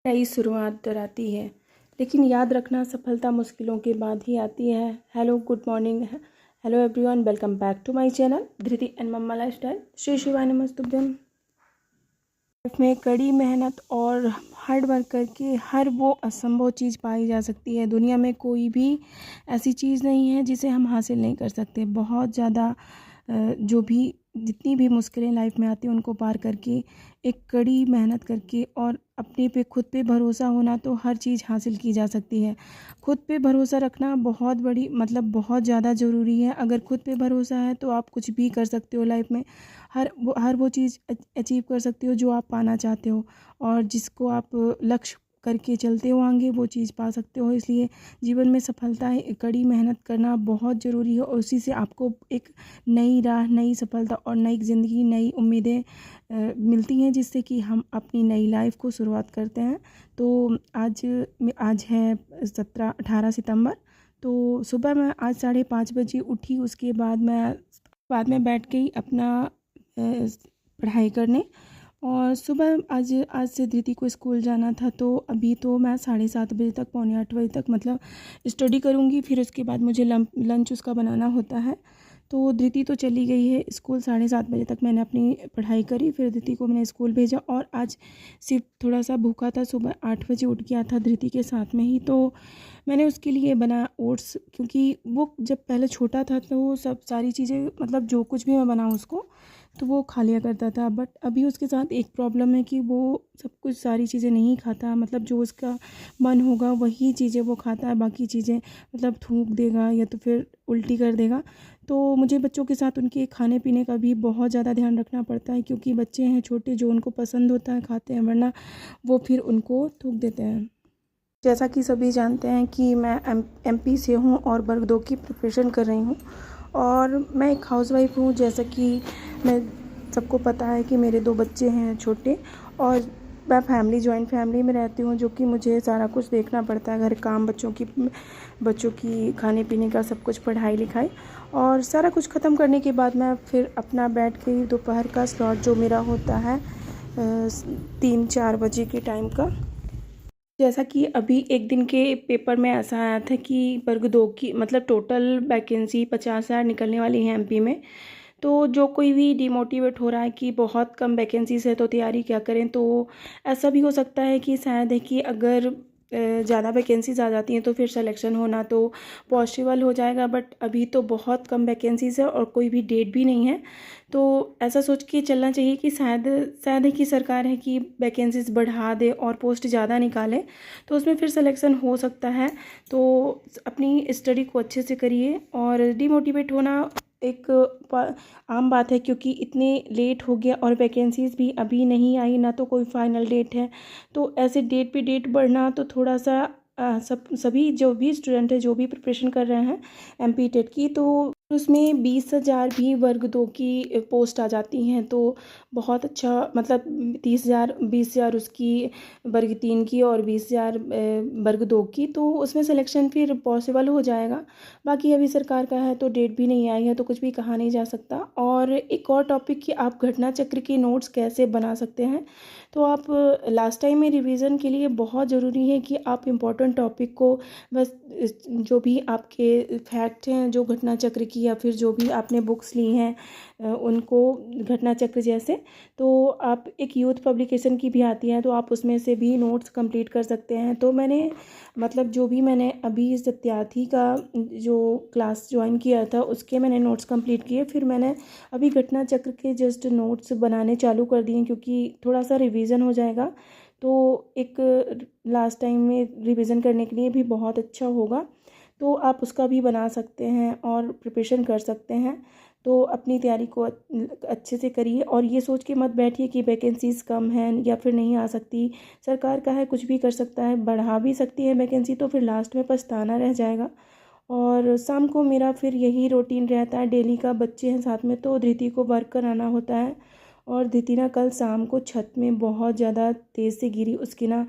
नई शुरुआत डराती है, लेकिन याद रखना सफलता मुश्किलों के बाद ही आती है। Hello, good morning, hello everyone, welcome back to my channel Dhriti and mamma lifestyle. श्री शिवाय नमस्तुभ्यम। लाइफ में कड़ी मेहनत और हार्ड वर्क करके हर वो असंभव चीज़ पाई जा सकती है। दुनिया में कोई भी ऐसी चीज़ नहीं है जिसे हम हासिल नहीं कर सकते। बहुत ज़्यादा जितनी भी मुश्किलें लाइफ में आती हैं उनको पार करके, एक कड़ी मेहनत करके और अपने पे खुद पे भरोसा होना, तो हर चीज़ हासिल की जा सकती है। खुद पे भरोसा रखना बहुत ज़्यादा ज़रूरी है। अगर खुद पे भरोसा है तो आप कुछ भी कर सकते हो लाइफ में। हर वो चीज़ अचीव कर सकते हो जो आप पाना चाहते हो, और जिसको आप लक्ष्य करके चलते हो आगे वो चीज़ पा सकते हो। इसलिए जीवन में सफलता कड़ी मेहनत करना बहुत ज़रूरी है, और उसी से आपको एक नई राह, नई सफलता और नई ज़िंदगी, नई उम्मीदें मिलती हैं, जिससे कि हम अपनी नई लाइफ को शुरुआत करते हैं। तो आज है 18 सितंबर। तो सुबह मैं आज 5:30 बजे उठी। उसके बाद में बैठ गई अपना पढ़ाई करने। और सुबह आज से धृति को स्कूल जाना था, तो अभी तो मैं 7:30 बजे तक, 7:45 बजे तक स्टडी करूँगी। फिर उसके बाद मुझे लंच उसका बनाना होता है। तो धृति तो चली गई है स्कूल। 7:30 बजे तक मैंने अपनी पढ़ाई करी, फिर धृति को मैंने स्कूल भेजा। और आज सिर्फ थोड़ा सा भूखा था, सुबह 8 बजे उठ गया था धृति के साथ में ही। तो मैंने उसके लिए बना ओट्स, क्योंकि वो जब पहले छोटा था तो वो सारी चीज़ें, जो कुछ भी मैं बनाऊँ उसको, तो वो खा लिया करता था। बट अभी उसके साथ एक प्रॉब्लम है कि वो सब कुछ सारी चीज़ें नहीं खाता। जो उसका मन होगा वही चीज़ें वो खाता है, बाकी चीज़ें थूक देगा या तो फिर उल्टी कर देगा। तो मुझे बच्चों के साथ उनके खाने पीने का भी बहुत ज़्यादा ध्यान रखना पड़ता है, क्योंकि बच्चे हैं छोटे, जो उनको पसंद होता है खाते हैं, वरना वो फिर उनको थूक देते हैं। जैसा कि सभी जानते हैं कि मैं MP से हूँ और वर्ग 2 की प्रिपरेशन कर रही हूँ, और मैं एक हाउसवाइफ हूँ। जैसा कि मैं सबको पता है कि मेरे 2 बच्चे हैं छोटे, और मैं जॉइंट फैमिली में रहती हूँ, जो कि मुझे सारा कुछ देखना पड़ता है, घर काम, बच्चों की खाने पीने का सब कुछ, पढ़ाई लिखाई, और सारा कुछ ख़त्म करने के बाद मैं फिर अपना बैठ गई। दोपहर का स्लॉट जो मेरा होता है 3-4 बजे के टाइम का। जैसा कि अभी एक दिन के पेपर में ऐसा आया था कि वर्ग 2 की टोटल वैकेंसी 50,000 निकलने वाली है MP में। तो जो कोई भी डिमोटिवेट हो रहा है कि बहुत कम वैकेंसीज है तो तैयारी क्या करें, तो ऐसा भी हो सकता है कि शायद है कि अगर ज़्यादा वैकेंसीज आ जाती हैं तो फिर सिलेक्शन होना तो पॉसिबल हो जाएगा। बट अभी तो बहुत कम वैकेंसीज है और कोई भी डेट भी नहीं है। तो ऐसा सोच के चलना चाहिए कि शायद है कि सरकार है कि वैकेंसीज बढ़ा दे और पोस्ट ज़्यादा निकाले, तो उसमें फिर सिलेक्शन हो सकता है। तो अपनी स्टडी को अच्छे से करिए, और डिमोटिवेट होना एक आम बात है, क्योंकि इतने लेट हो गया और वैकेंसीज भी अभी नहीं आई, ना तो कोई फाइनल डेट है। तो ऐसे डेट पे डेट बढ़ना तो थोड़ा सा सभी जो भी स्टूडेंट है, जो भी प्रिपरेशन कर रहे हैं MP टेट की, तो उसमें 20,000 भी वर्ग 2 की पोस्ट आ जाती हैं। तो बहुत अच्छा, 20,000 उसकी वर्ग 3 की और 20,000 वर्ग 2 की, तो उसमें सिलेक्शन फिर पॉसिबल हो जाएगा। बाकी अभी सरकार का है तो डेट भी नहीं आई है, तो कुछ भी कहा नहीं जा सकता। और एक और टॉपिक कि आप घटना चक्र के नोट्स कैसे बना सकते हैं। तो आप लास्ट टाइम में रिवीजन के लिए बहुत ज़रूरी है कि आप इम्पोर्टेंट टॉपिक को, बस जो भी आपके फैक्ट हैं जो घटना चक्र की, या फिर जो भी आपने बुक्स ली हैं उनको, घटना चक्र जैसे, तो आप एक यूथ पब्लिकेशन की भी आती है, तो आप उसमें से भी नोट्स कंप्लीट कर सकते हैं। तो मैंने जो भी मैंने अभी सत्यार्थी का जो क्लास ज्वाइन किया था उसके मैंने नोट्स कंप्लीट किए, फिर मैंने अभी घटना चक्र के जस्ट नोट्स बनाने चालू कर दिए, क्योंकि थोड़ा सा रिवीजन हो जाएगा। तो एक लास्ट टाइम में रिवीजन करने के लिए भी बहुत अच्छा होगा। तो आप उसका भी बना सकते हैं और प्रिपरेशन कर सकते हैं। तो अपनी तैयारी को अच्छे से करिए, और ये सोच के मत बैठिए कि वैकेंसीज कम हैं या फिर नहीं आ सकती। सरकार का है, कुछ भी कर सकता है, बढ़ा भी सकती है वैकेंसी, तो फिर लास्ट में पछताना रह जाएगा। और शाम को मेरा फिर यही रूटीन रहता है डेली का। बच्चे हैं साथ में, तो धृति को वर्क कराना होता है। और धृति ना कल शाम को छत में बहुत ज़्यादा तेज़ से गिरी, उसकी ना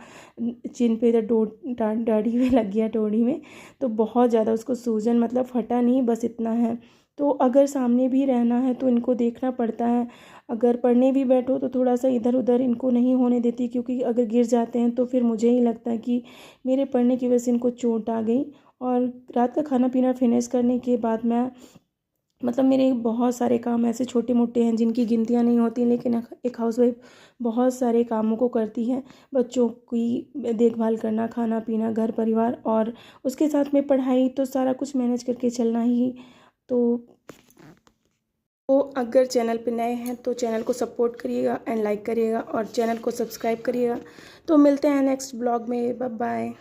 चिन पे दाढ़ी में लग गया, टोड़ी में। तो बहुत ज़्यादा उसको सूजन, फटा नहीं, बस इतना है। तो अगर सामने भी रहना है तो इनको देखना पड़ता है। अगर पढ़ने भी बैठो तो थोड़ा सा इधर उधर इनको नहीं होने देती, क्योंकि अगर गिर जाते हैं तो फिर मुझे ही लगता है कि मेरे पढ़ने की वजह से इनको चोट आ गई। और रात का खाना पीना फिनिश करने के बाद मैं मतलब मेरे बहुत सारे काम ऐसे छोटे मोटे हैं जिनकी गिनतियाँ नहीं होती, लेकिन एक हाउसवाइफ बहुत सारे कामों को करती है। बच्चों की देखभाल करना, खाना पीना, घर परिवार, और उसके साथ में पढ़ाई, तो सारा कुछ मैनेज करके चलना ही। तो अगर चैनल पे नए हैं तो चैनल को सपोर्ट करिएगा एंड लाइक करिएगा और चैनल को सब्सक्राइब करिएगा। तो मिलते हैं नेक्स्ट ब्लॉग में। Bye bye.